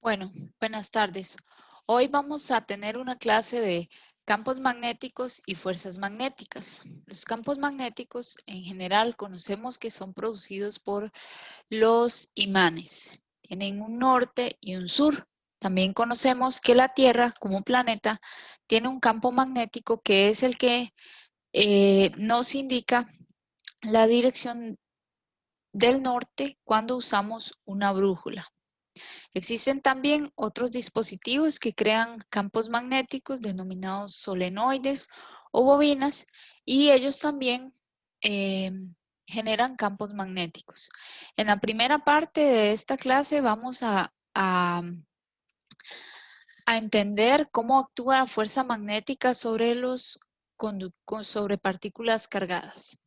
Bueno, buenas tardes. Hoy vamos a tener una clase de campos magnéticos y fuerzas magnéticas. Los campos magnéticos en general conocemos que son producidos por los imanes. Tienen un norte y un sur. También conocemos que la Tierra como planeta tiene un campo magnético que es el que nos indica la dirección del norte cuando usamos una brújula. Existen también otros dispositivos que crean campos magnéticos denominados solenoides o bobinas y ellos también eh, generan campos magnéticos. En la primera parte de esta clase vamos a entender cómo actúa la fuerza magnética sobre sobre partículas cargadas.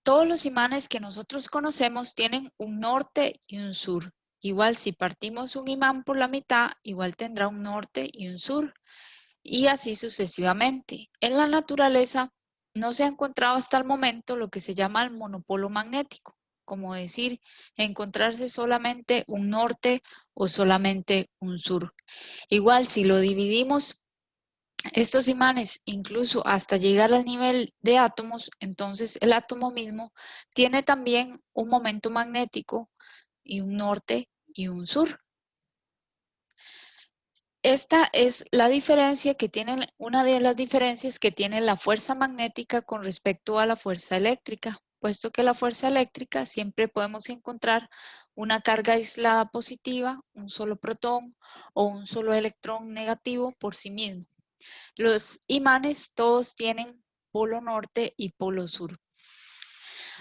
Todos los imanes que nosotros conocemos tienen un norte y un sur. Igual si partimos un imán por la mitad, igual tendrá un norte y un sur. Y así sucesivamente. En la naturaleza no se ha encontrado hasta el momento lo que se llama el monopolo magnético, como decir, encontrarse solamente un norte o solamente un sur. Igual si lo dividimos estos imanes, incluso hasta llegar al nivel de átomos, entonces el átomo mismo tiene también un momento magnético y un norte y un sur. Esta es la diferencia que tiene, una de las diferencias que tiene la fuerza magnética con respecto a la fuerza eléctrica, puesto que la fuerza eléctrica siempre podemos encontrar una carga aislada positiva, un solo protón o un solo electrón negativo por sí mismo. Los imanes todos tienen polo norte y polo sur.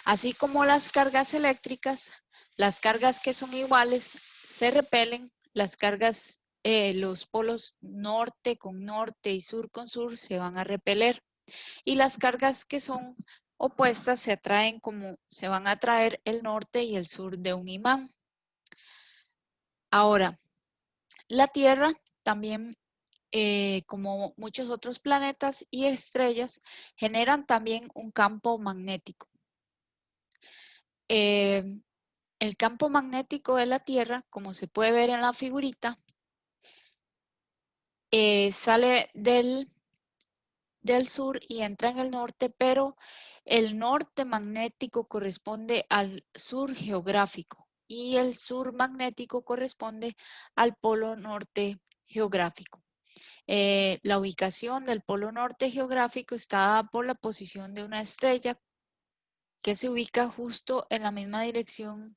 Así como las cargas eléctricas, las cargas que son iguales se repelen, las cargas, los polos norte con norte y sur con sur se van a repeler. Y las cargas que son opuestas se atraen como se van a atraer el norte y el sur de un imán. Ahora, la Tierra también como muchos otros planetas y estrellas, generan también un campo magnético. El campo magnético de la Tierra, como se puede ver en la figurita, sale del sur y entra en el norte, pero el norte magnético corresponde al sur geográfico y el sur magnético corresponde al polo norte geográfico. La ubicación del polo norte geográfico está dada por la posición de una estrella que se ubica justo en la misma dirección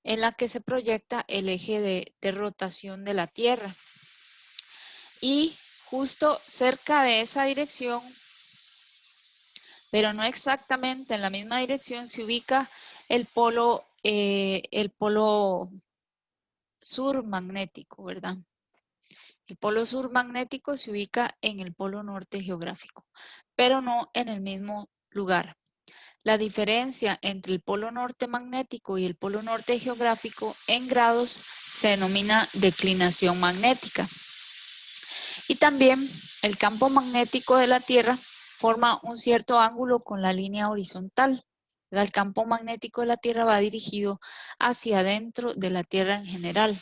en la que se proyecta el eje de rotación de la Tierra. Y justo cerca de esa dirección, pero no exactamente en la misma dirección, se ubica el polo sur magnético, ¿verdad? El polo sur magnético se ubica en el polo norte geográfico, pero no en el mismo lugar. La diferencia entre el polo norte magnético y el polo norte geográfico en grados se denomina declinación magnética. Y también el campo magnético de la Tierra forma un cierto ángulo con la línea horizontal. El campo magnético de la Tierra va dirigido hacia adentro de la Tierra en general.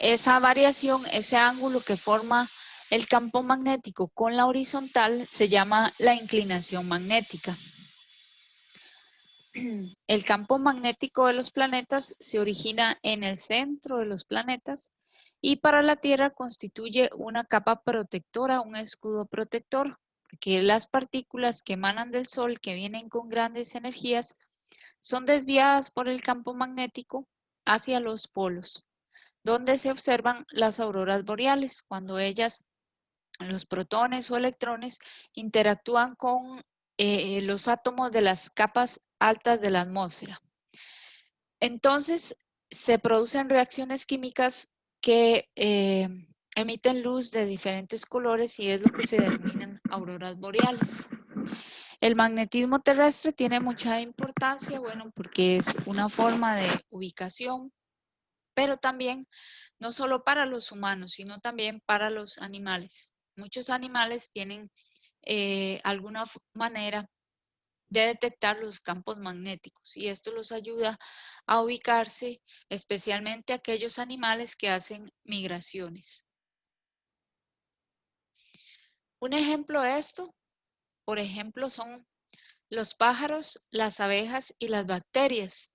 Esa variación, ese ángulo que forma el campo magnético con la horizontal se llama la inclinación magnética. El campo magnético de los planetas se origina en el centro de los planetas y para la Tierra constituye una capa protectora, un escudo protector, porque las partículas que emanan del Sol, que vienen con grandes energías, son desviadas por el campo magnético hacia los polos, donde se observan las auroras boreales, cuando ellas, los protones o electrones, interactúan con los átomos de las capas altas de la atmósfera. Entonces, se producen reacciones químicas que emiten luz de diferentes colores y es lo que se denominan auroras boreales. El magnetismo terrestre tiene mucha importancia, bueno, porque es una forma de ubicación, pero también no solo para los humanos, sino también para los animales. Muchos animales tienen alguna manera de detectar los campos magnéticos y esto los ayuda a ubicarse, especialmente aquellos animales que hacen migraciones. Un ejemplo de esto, por ejemplo, son los pájaros, las abejas y las bacterias.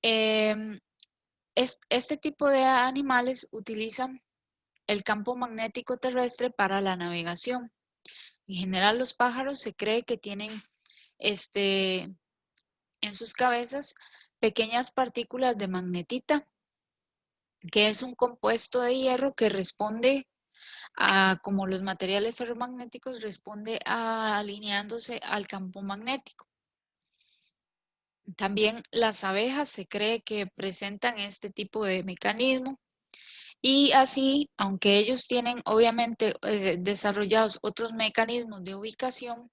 Este tipo de animales utilizan el campo magnético terrestre para la navegación. En general, los pájaros se cree que tienen en sus cabezas pequeñas partículas de magnetita, que es un compuesto de hierro que responde a, como los materiales ferromagnéticos, responde a alineándose al campo magnético. También las abejas se cree que presentan este tipo de mecanismo y así, aunque ellos tienen obviamente desarrollados otros mecanismos de ubicación,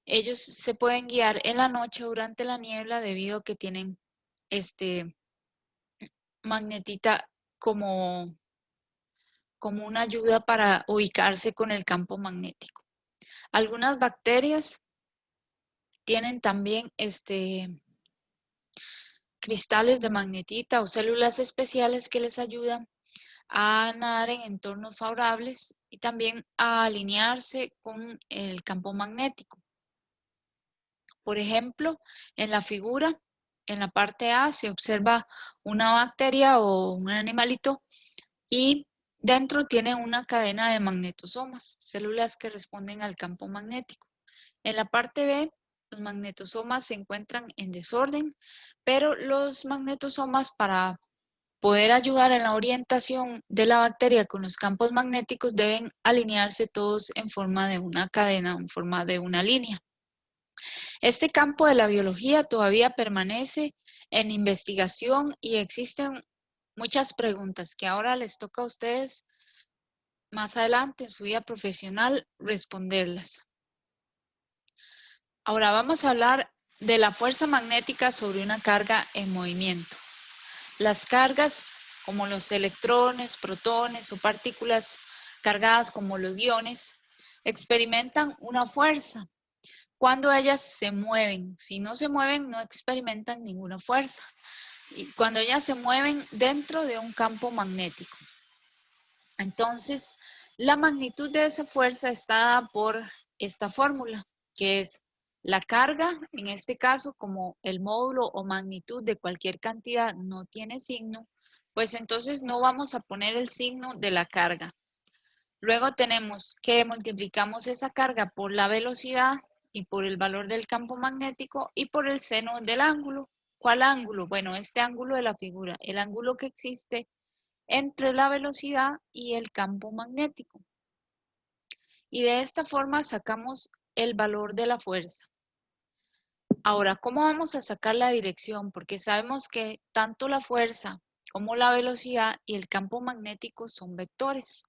ellos se pueden guiar en la noche durante la niebla debido a que tienen magnetita como una ayuda para ubicarse con el campo magnético. Algunas bacterias tienen también cristales de magnetita o células especiales que les ayudan a nadar en entornos favorables y también a alinearse con el campo magnético. Por ejemplo, en la figura, en la parte A se observa una bacteria o un animalito y dentro tiene una cadena de magnetosomas, células que responden al campo magnético. En la parte B, los magnetosomas se encuentran en desorden, pero los magnetosomas, para poder ayudar en la orientación de la bacteria con los campos magnéticos, deben alinearse todos en forma de una cadena, en forma de una línea. Este campo de la biología todavía permanece en investigación y existen muchas preguntas que ahora les toca a ustedes más adelante en su vida profesional responderlas. Ahora vamos a hablar de la fuerza magnética sobre una carga en movimiento. Las cargas, como los electrones, protones o partículas cargadas como los iones, experimentan una fuerza cuando ellas se mueven. Si no se mueven, no experimentan ninguna fuerza. Y cuando ellas se mueven dentro de un campo magnético. Entonces, la magnitud de esa fuerza está dada por esta fórmula, que es la carga, en este caso, como el módulo o magnitud de cualquier cantidad no tiene signo, pues entonces no vamos a poner el signo de la carga. Luego tenemos que multiplicamos esa carga por la velocidad y por el valor del campo magnético y por el seno del ángulo. ¿Cuál ángulo? Bueno, este ángulo de la figura, el ángulo que existe entre la velocidad y el campo magnético. Y de esta forma sacamos el valor de la fuerza. Ahora, ¿cómo vamos a sacar la dirección? Porque sabemos que tanto la fuerza como la velocidad y el campo magnético son vectores.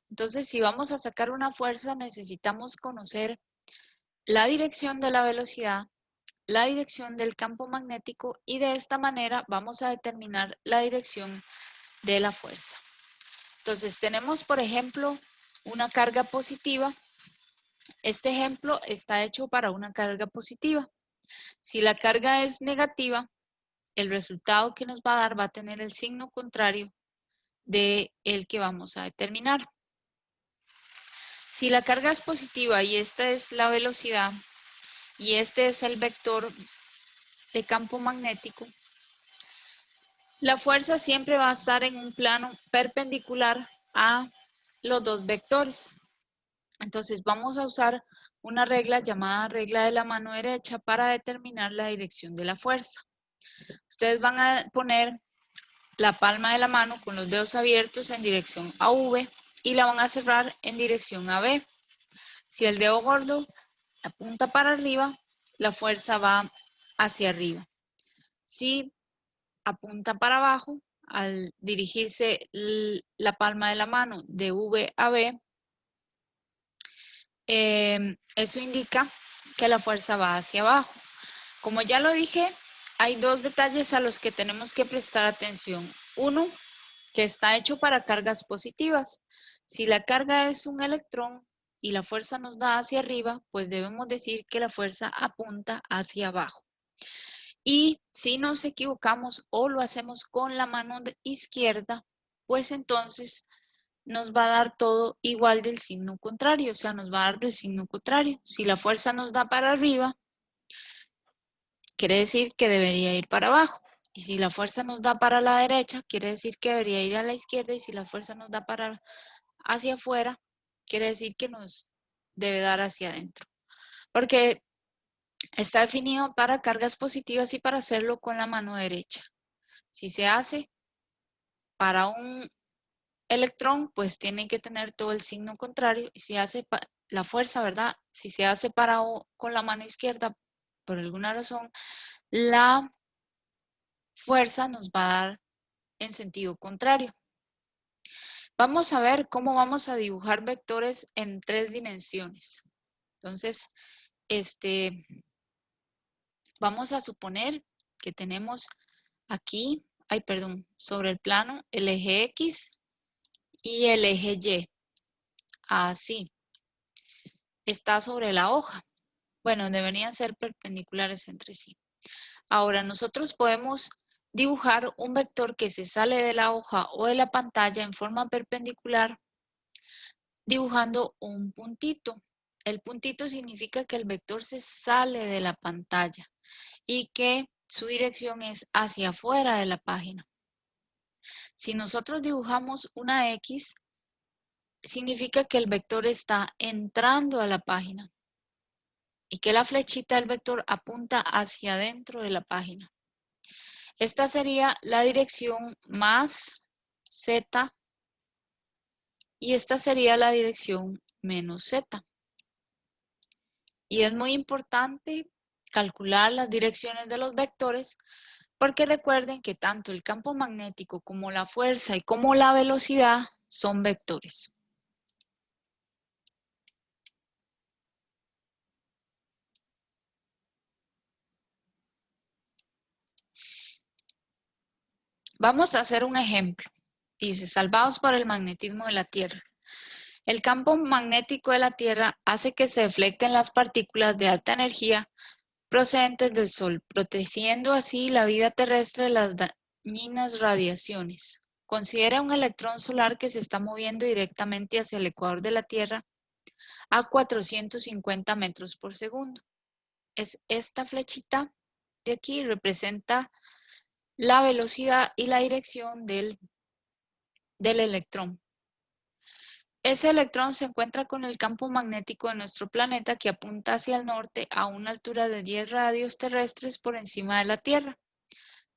Entonces, si vamos a sacar una fuerza, necesitamos conocer la dirección de la velocidad, la dirección del campo magnético y de esta manera vamos a determinar la dirección de la fuerza. Entonces, tenemos, por ejemplo, una carga positiva. Este ejemplo está hecho para una carga positiva. Si la carga es negativa, el resultado que nos va a dar va a tener el signo contrario de el que vamos a determinar. Si la carga es positiva y esta es la velocidad y este es el vector de campo magnético, la fuerza siempre va a estar en un plano perpendicular a los dos vectores. Entonces vamos a usar una regla llamada regla de la mano derecha para determinar la dirección de la fuerza. Ustedes van a poner la palma de la mano con los dedos abiertos en dirección a V y la van a cerrar en dirección a B. Si el dedo gordo apunta para arriba, la fuerza va hacia arriba. Si apunta para abajo, al dirigirse la palma de la mano de V a B, eso indica que la fuerza va hacia abajo. Como ya lo dije, hay dos detalles a los que tenemos que prestar atención. Uno, que está hecho para cargas positivas. Si la carga es un electrón, y la fuerza nos da hacia arriba, pues debemos decir que la fuerza apunta hacia abajo. Y si nos equivocamos o lo hacemos con la mano izquierda, pues entonces nos va a dar todo igual del signo contrario, o sea, nos va a dar del signo contrario. Si la fuerza nos da para arriba, quiere decir que debería ir para abajo. Y si la fuerza nos da para la derecha, quiere decir que debería ir a la izquierda. Y si la fuerza nos da para hacia afuera, quiere decir que nos debe dar hacia adentro. Porque está definido para cargas positivas y para hacerlo con la mano derecha. Si se hace para un electrón, pues tiene que tener todo el signo contrario. Y si hace la fuerza, ¿verdad? Si se hace para con la mano izquierda, por alguna razón, la fuerza nos va a dar en sentido contrario. Vamos a ver cómo vamos a dibujar vectores en 3 dimensiones. Entonces, vamos a suponer que tenemos aquí, sobre el plano, el eje X y el eje Y. Así. Está sobre la hoja. Bueno, deberían ser perpendiculares entre sí. Ahora, nosotros podemos dibujar un vector que se sale de la hoja o de la pantalla en forma perpendicular dibujando un puntito. El puntito significa que el vector se sale de la pantalla y que su dirección es hacia afuera de la página. Si nosotros dibujamos una X, significa que el vector está entrando a la página y que la flechita del vector apunta hacia adentro de la página. Esta sería la dirección más Z y esta sería la dirección menos Z. Y es muy importante calcular las direcciones de los vectores porque recuerden que tanto el campo magnético como la fuerza y como la velocidad son vectores. Vamos a hacer un ejemplo. Dice, salvados por el magnetismo de la Tierra. El campo magnético de la Tierra hace que se deflecten las partículas de alta energía procedentes del Sol, protegiendo así la vida terrestre de las dañinas radiaciones. Considera un electrón solar que se está moviendo directamente hacia el ecuador de la Tierra a 450 metros por segundo. Esta flechita de aquí representa la velocidad y la dirección del electrón. Ese electrón se encuentra con el campo magnético de nuestro planeta que apunta hacia el norte a una altura de 10 radios terrestres por encima de la Tierra,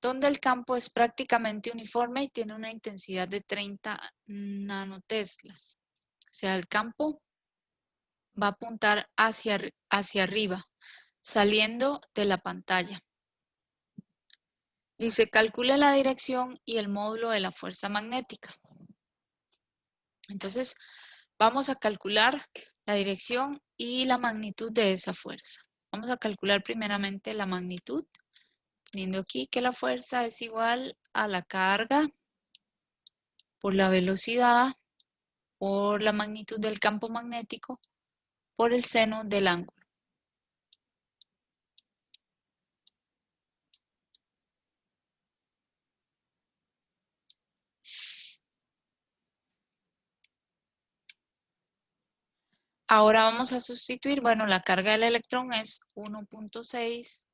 donde el campo es prácticamente uniforme y tiene una intensidad de 30 nanoteslas. O sea, el campo va a apuntar hacia arriba, saliendo de la pantalla. Y se calcula la dirección y el módulo de la fuerza magnética. Entonces, vamos a calcular la dirección y la magnitud de esa fuerza. Vamos a calcular primeramente la magnitud, teniendo aquí que la fuerza es igual a la carga por la velocidad, por la magnitud del campo magnético, por el seno del ángulo. Ahora vamos a sustituir, bueno, la carga del electrón es 1.6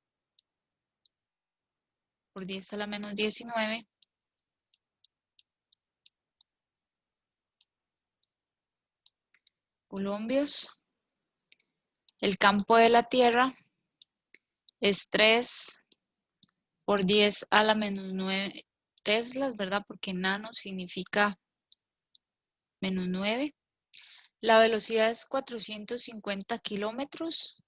por 10 a la menos 19 coulombios. El campo de la Tierra es 3 por 10 a la menos 9 teslas, ¿verdad? Porque nano significa menos 9. La velocidad es 450 kilómetros,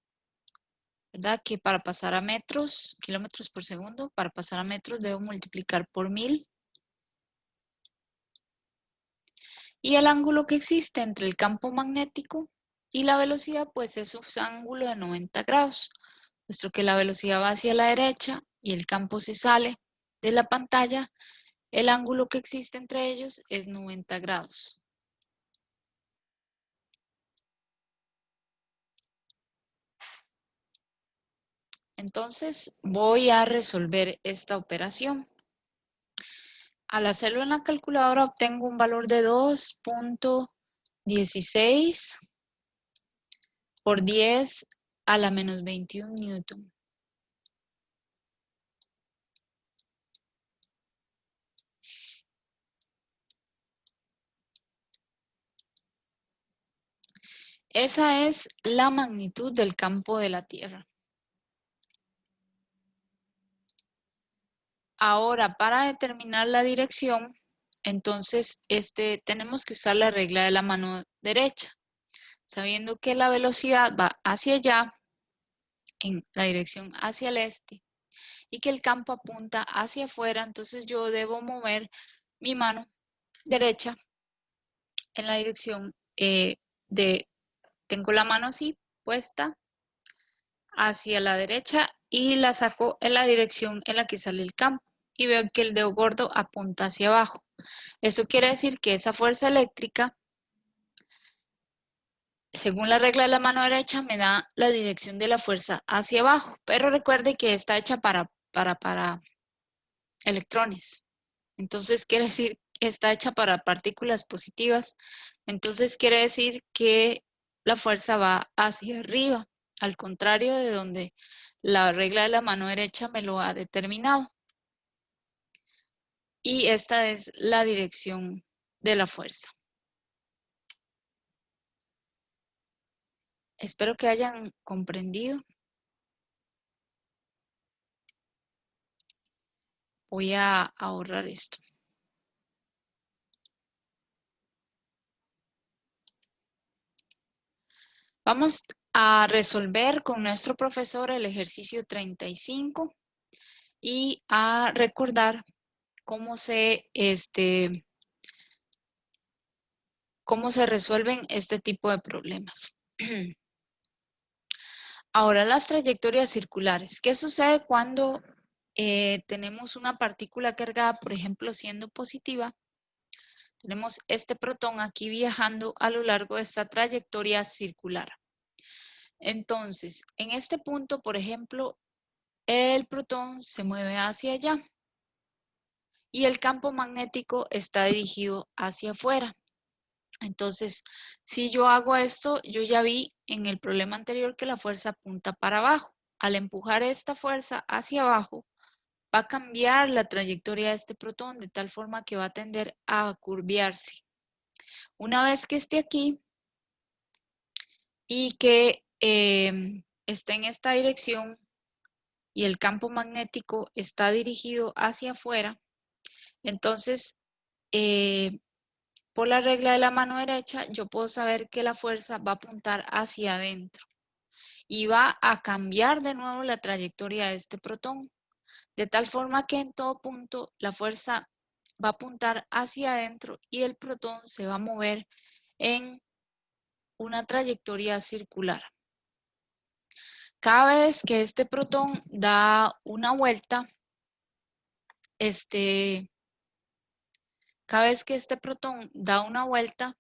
¿verdad? Que para pasar a metros, kilómetros por segundo, para pasar a metros debo multiplicar por 1000. Y el ángulo que existe entre el campo magnético y la velocidad, pues es un ángulo de 90 grados, puesto que la velocidad va hacia la derecha y el campo se sale de la pantalla, el ángulo que existe entre ellos es 90 grados. Entonces voy a resolver esta operación. Al hacerlo en la calculadora obtengo un valor de 2.16 por 10 a la menos 21 newton. Esa es la magnitud del campo de la Tierra. Ahora, para determinar la dirección, entonces tenemos que usar la regla de la mano derecha. Sabiendo que la velocidad va hacia allá, en la dirección hacia el este, y que el campo apunta hacia afuera, entonces yo debo mover mi mano derecha en la dirección tengo la mano así puesta hacia la derecha y la saco en la dirección en la que sale el campo y veo que el dedo gordo apunta hacia abajo. Eso quiere decir que esa fuerza eléctrica, según la regla de la mano derecha, me da la dirección de la fuerza hacia abajo, pero recuerde que está hecha para electrones. Entonces quiere decir que está hecha para partículas positivas. Entonces quiere decir que la fuerza va hacia arriba, al contrario de donde la regla de la mano derecha me lo ha determinado. Y esta es la dirección de la fuerza. Espero que hayan comprendido. Voy a ahorrar esto. Vamos a resolver con nuestro profesor el ejercicio 35 y a recordar cómo cómo se resuelven este tipo de problemas. Ahora, las trayectorias circulares. ¿Qué sucede cuando tenemos una partícula cargada, por ejemplo, siendo positiva? Tenemos este protón aquí viajando a lo largo de esta trayectoria circular. Entonces, en este punto, por ejemplo, el protón se mueve hacia allá y el campo magnético está dirigido hacia afuera. Entonces, si yo hago esto, yo ya vi en el problema anterior que la fuerza apunta para abajo. Al empujar esta fuerza hacia abajo, va a cambiar la trayectoria de este protón de tal forma que va a tender a curviarse. Una vez que esté aquí y que esté en esta dirección y el campo magnético está dirigido hacia afuera, entonces por la regla de la mano derecha, yo puedo saber que la fuerza va a apuntar hacia adentro y va a cambiar de nuevo la trayectoria de este protón, de tal forma que en todo punto la fuerza va a apuntar hacia adentro y el protón se va a mover en una trayectoria circular. Cada vez que este protón da una vuelta, cada vez que este protón da una vuelta,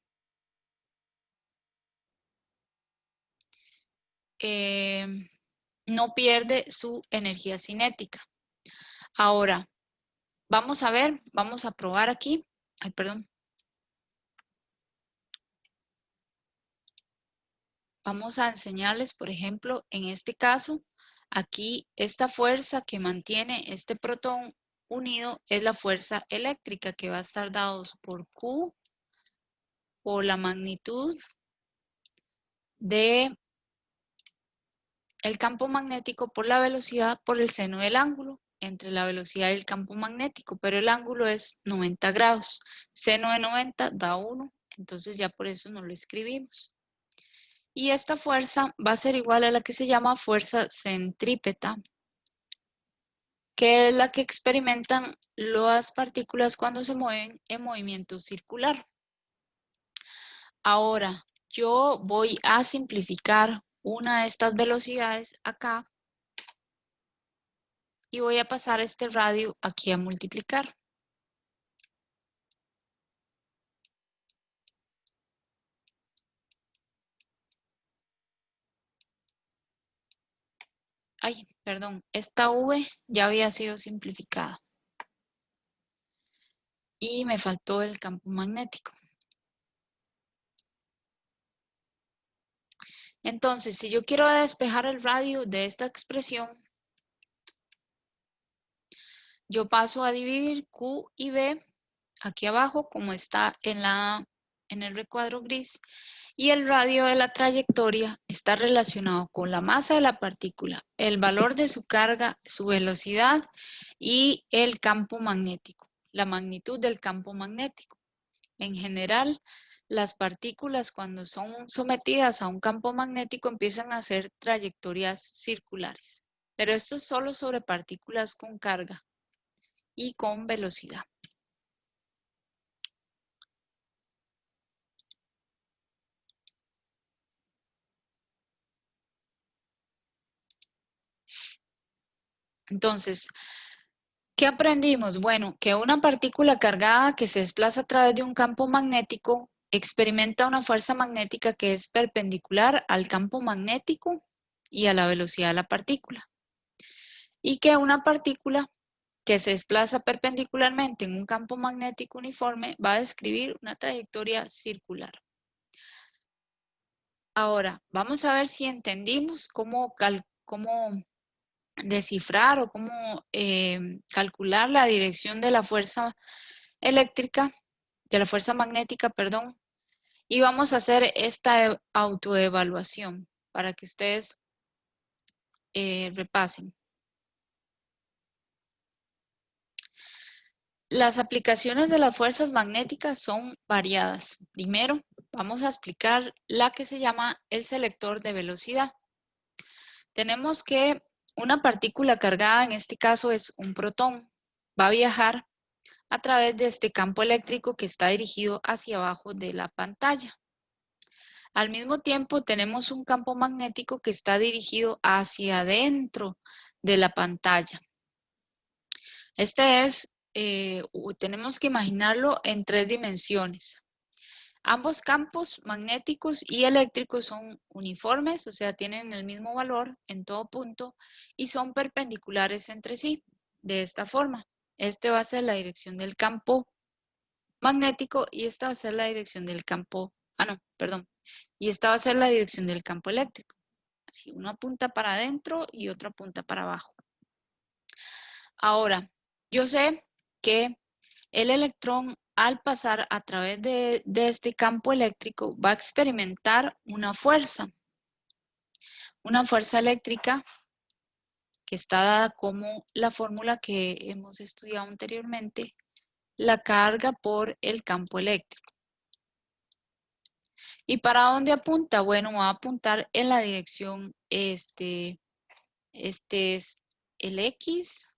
no pierde su energía cinética. Ahora, vamos a ver, vamos a probar aquí. Ay, perdón. Vamos a enseñarles, por ejemplo, en este caso, aquí esta fuerza que mantiene este protón unido es la fuerza eléctrica que va a estar dado por Q, por la magnitud de el campo magnético por la velocidad por el seno del ángulo entre la velocidad y el campo magnético, pero el ángulo es 90 grados. Seno de 90 da 1, entonces ya por eso no lo escribimos. Y esta fuerza va a ser igual a la que se llama fuerza centrípeta, que es la que experimentan las partículas cuando se mueven en movimiento circular. Ahora, yo voy a simplificar una de estas velocidades acá y voy a pasar este radio aquí a multiplicar. Ay, perdón, esta V ya había sido simplificada. Y me faltó el campo magnético. Entonces, si yo quiero despejar el radio de esta expresión, yo paso a dividir Q y B aquí abajo, como está en el recuadro gris, y el radio de la trayectoria está relacionado con la masa de la partícula, el valor de su carga, su velocidad y el campo magnético, la magnitud del campo magnético. En general, las partículas cuando son sometidas a un campo magnético empiezan a hacer trayectorias circulares, pero esto es solo sobre partículas con carga y con velocidad. Entonces, ¿qué aprendimos? Bueno, que una partícula cargada que se desplaza a través de un campo magnético experimenta una fuerza magnética que es perpendicular al campo magnético y a la velocidad de la partícula. Y que una partícula que se desplaza perpendicularmente en un campo magnético uniforme va a describir una trayectoria circular. Ahora, vamos a ver si entendimos cómo descifrar o cómo calcular la dirección de la fuerza eléctrica, de la fuerza magnética, perdón, y vamos a hacer esta autoevaluación para que ustedes repasen. Las aplicaciones de las fuerzas magnéticas son variadas. Primero, vamos a explicar la que se llama el selector de velocidad. Tenemos que una partícula cargada, en este caso es un protón, va a viajar a través de este campo eléctrico que está dirigido hacia abajo de la pantalla. Al mismo tiempo tenemos un campo magnético que está dirigido hacia adentro de la pantalla. Tenemos que imaginarlo en 3 dimensiones. Ambos campos magnéticos y eléctricos son uniformes, o sea, tienen el mismo valor en todo punto y son perpendiculares entre sí, de esta forma. Este va a ser la dirección del campo magnético y esta va a ser la dirección del campo, y esta va a ser la dirección del campo eléctrico. Así, una punta para adentro y otra punta para abajo. Ahora, yo sé que el electrón al pasar a través de este campo eléctrico va a experimentar una fuerza eléctrica que está dada como la fórmula que hemos estudiado anteriormente, la carga por el campo eléctrico. ¿Y para dónde apunta? Bueno, va a apuntar en la dirección, este es el X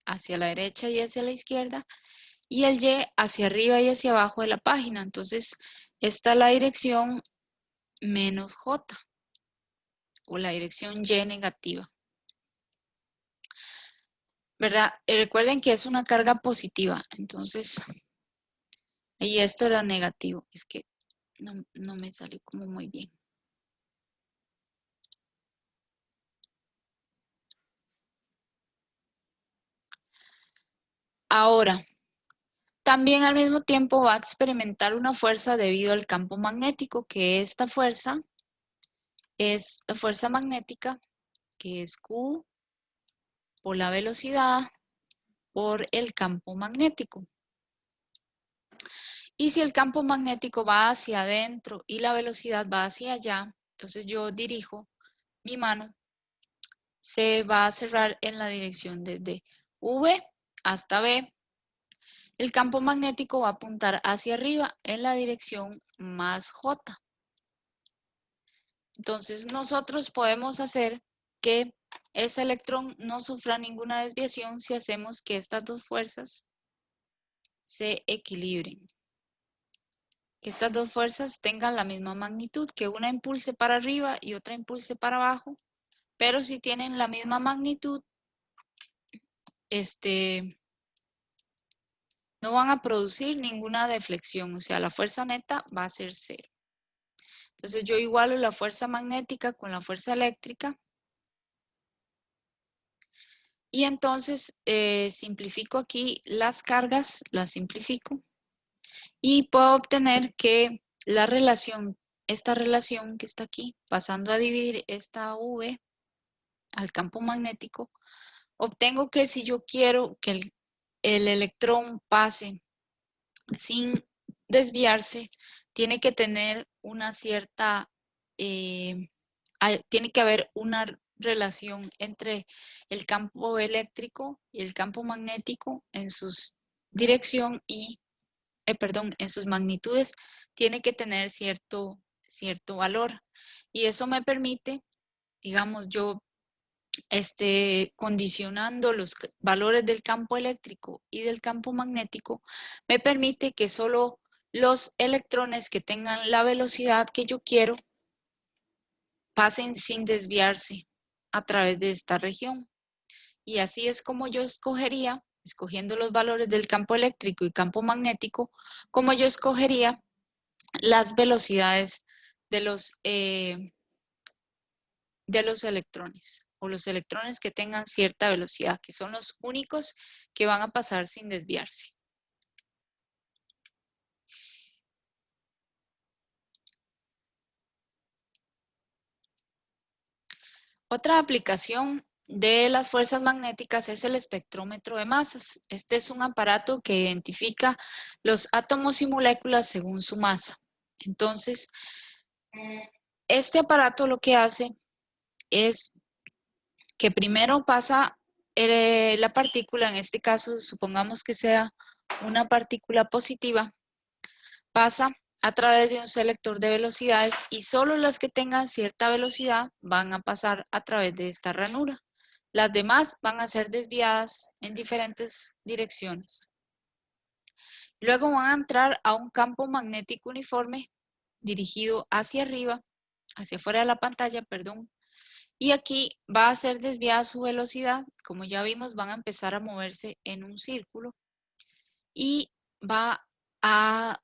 hacia la derecha y hacia la izquierda, y el Y hacia arriba y hacia abajo de la página. Entonces, esta es la dirección menos J, o la dirección Y negativa. ¿Verdad? Recuerden que es una carga positiva, entonces, y esto era negativo, es que no me salió como muy bien. Ahora, también al mismo tiempo va a experimentar una fuerza debido al campo magnético, que esta fuerza es la fuerza magnética, que es Q por la velocidad por el campo magnético. Y si el campo magnético va hacia adentro y la velocidad va hacia allá, entonces yo dirijo mi mano, se va a cerrar en la dirección desde V hasta B. El campo magnético va a apuntar hacia arriba en la dirección más J. Entonces nosotros podemos hacer que ese electrón no sufra ninguna desviación si hacemos que estas dos fuerzas se equilibren. Que estas dos fuerzas tengan la misma magnitud, que una impulse para arriba y otra impulse para abajo, pero si tienen la misma magnitud, no van a producir ninguna deflexión, o sea, la fuerza neta va a ser 0. Entonces yo igualo la fuerza magnética con la fuerza eléctrica Y entonces simplifico aquí las cargas, las simplifico. Y puedo obtener que la relación, esta relación que está aquí, pasando a dividir esta V al campo magnético, obtengo que si yo quiero que el electrón pase sin desviarse, tiene que tener una cierta, tiene que haber una relación entre el campo eléctrico y el campo magnético en su dirección y, perdón, en sus magnitudes, tiene que tener cierto valor. Y eso me permite, digamos, yo condicionando los valores del campo eléctrico y del campo magnético, me permite que solo los electrones que tengan la velocidad que yo quiero pasen sin desviarse a través de esta región. Y así es como yo escogería, escogiendo los valores del campo eléctrico y campo magnético, como yo escogería las velocidades de los electrones o los electrones que tengan cierta velocidad, que son los únicos que van a pasar sin desviarse. Otra aplicación de las fuerzas magnéticas es el espectrómetro de masas. Este es un aparato que identifica los átomos y moléculas según su masa. Entonces, este aparato lo que hace es que primero pasa la partícula, en este caso supongamos que sea una partícula positiva, pasa a través de un selector de velocidades y solo las que tengan cierta velocidad van a pasar a través de esta ranura. Las demás van a ser desviadas en diferentes direcciones. Luego van a entrar a un campo magnético uniforme dirigido hacia arriba, hacia afuera de la pantalla, perdón, y aquí va a ser desviada su velocidad. Como ya vimos, van a empezar a moverse en un círculo y va a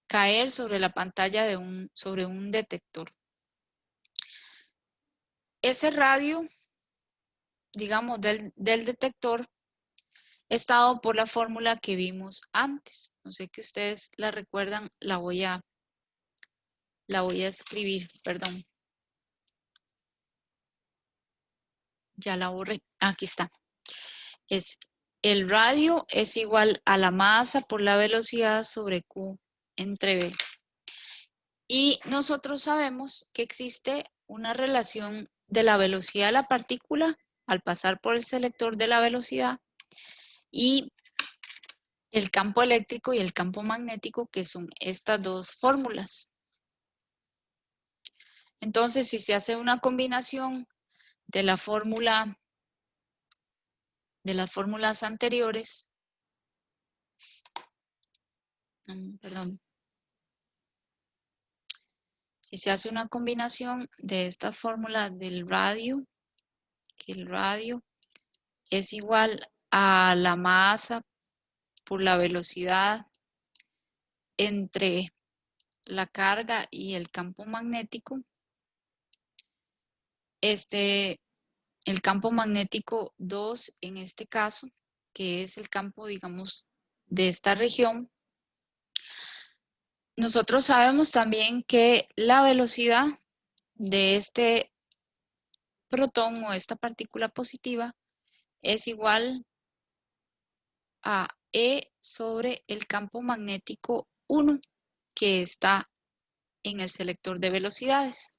caer sobre la pantalla sobre un detector. Ese radio, digamos, del detector está dado por la fórmula que vimos antes. No sé que ustedes la recuerdan, la voy a escribir, perdón. Ya la borré. Aquí está. El radio es igual a la masa por la velocidad sobre Q entre V. Y nosotros sabemos que existe una relación de la velocidad de la partícula al pasar por el selector de la velocidad y el campo eléctrico y el campo magnético, que son estas dos fórmulas. Entonces, si se hace una combinación de la fórmula, de las fórmulas anteriores, perdón, si se hace una combinación de estas fórmulas del radio, que el radio es igual a la masa por la velocidad entre la carga y el campo magnético, el campo magnético 2 en este caso, que es el campo, digamos, de esta región, nosotros sabemos también que la velocidad de este protón o esta partícula positiva es igual a E sobre el campo magnético 1 que está en el selector de velocidades.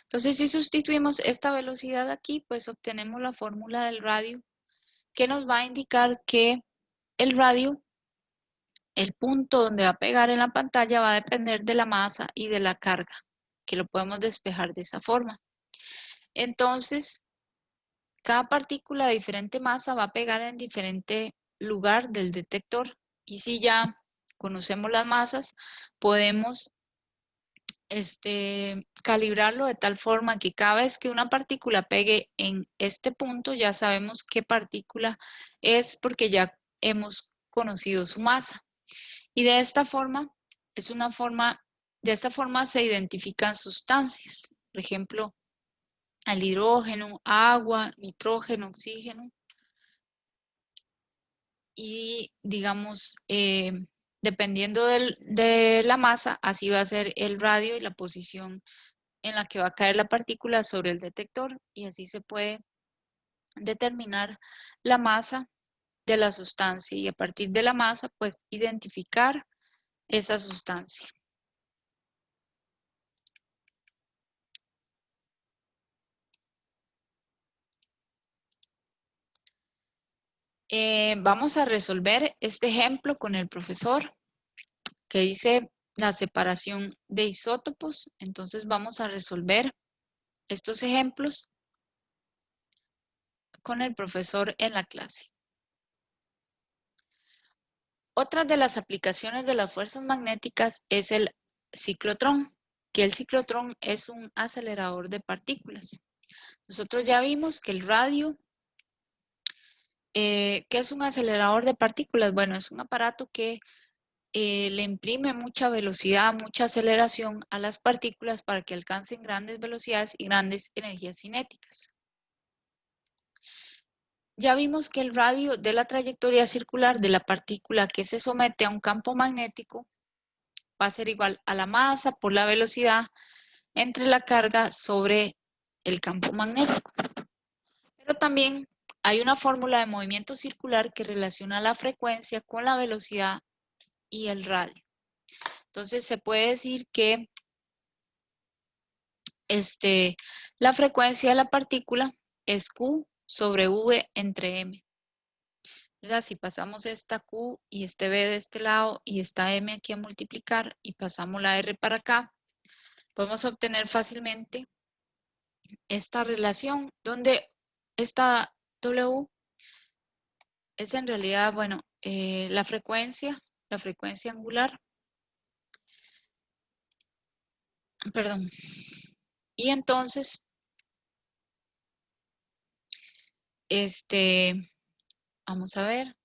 Entonces, si sustituimos esta velocidad aquí, pues obtenemos la fórmula del radio que nos va a indicar que el radio, el punto donde va a pegar en la pantalla, va a depender de la masa y de la carga, que lo podemos despejar de esa forma. Entonces, cada partícula de diferente masa va a pegar en diferente lugar del detector. Y si ya conocemos las masas, podemos calibrarlo de tal forma que cada vez que una partícula pegue en este punto, ya sabemos qué partícula es porque ya hemos conocido su masa. Y de esta forma, de esta forma se identifican sustancias. Por ejemplo, el hidrógeno, agua, nitrógeno, oxígeno. y digamos, dependiendo de la masa, así va a ser el radio y la posición en la que va a caer la partícula sobre el detector, y así se puede determinar la masa de la sustancia y a partir de la masa, pues identificar esa sustancia. Vamos a resolver este ejemplo con el profesor que dice la separación de isótopos. Entonces vamos a resolver estos ejemplos con el profesor en la clase. Otra de las aplicaciones de las fuerzas magnéticas es el ciclotrón, que el ciclotrón es un acelerador de partículas. Nosotros ya vimos que el radio, ¿qué es un acelerador de partículas? Bueno, es un aparato que le imprime mucha velocidad, mucha aceleración a las partículas para que alcancen grandes velocidades y grandes energías cinéticas. Ya vimos que el radio de la trayectoria circular de la partícula que se somete a un campo magnético va a ser igual a la masa por la velocidad entre la carga sobre el campo magnético. Pero también hay una fórmula de movimiento circular que relaciona la frecuencia con la velocidad y el radio. Entonces se puede decir que la frecuencia de la partícula es Q sobre V entre M. ¿Verdad? Si pasamos esta Q y este V de este lado y esta M aquí a multiplicar y pasamos la R para acá, podemos obtener fácilmente esta relación donde esta W es en realidad, bueno, la frecuencia angular, perdón. Y entonces, vamos a ver,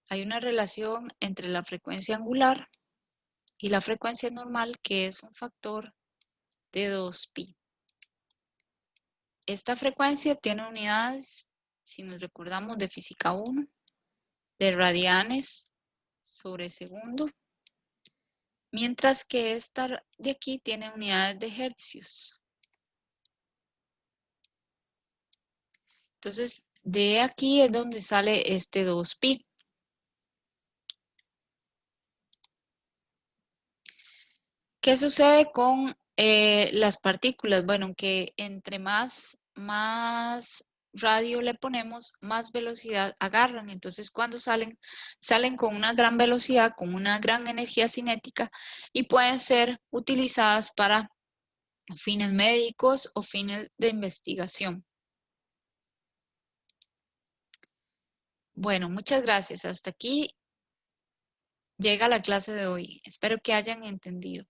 hay una relación entre la frecuencia angular y la frecuencia normal que es un factor de 2pi. Esta frecuencia tiene unidades, si nos recordamos de física 1, de radianes sobre segundo, mientras que esta de aquí tiene unidades de hercios. Entonces, de aquí es donde sale este 2pi. ¿Qué sucede con las partículas? Bueno, que entre más radio le ponemos, más velocidad agarran. Entonces, cuando salen con una gran velocidad, con una gran energía cinética y pueden ser utilizadas para fines médicos o fines de investigación. Bueno, muchas gracias. Hasta aquí llega la clase de hoy. Espero que hayan entendido.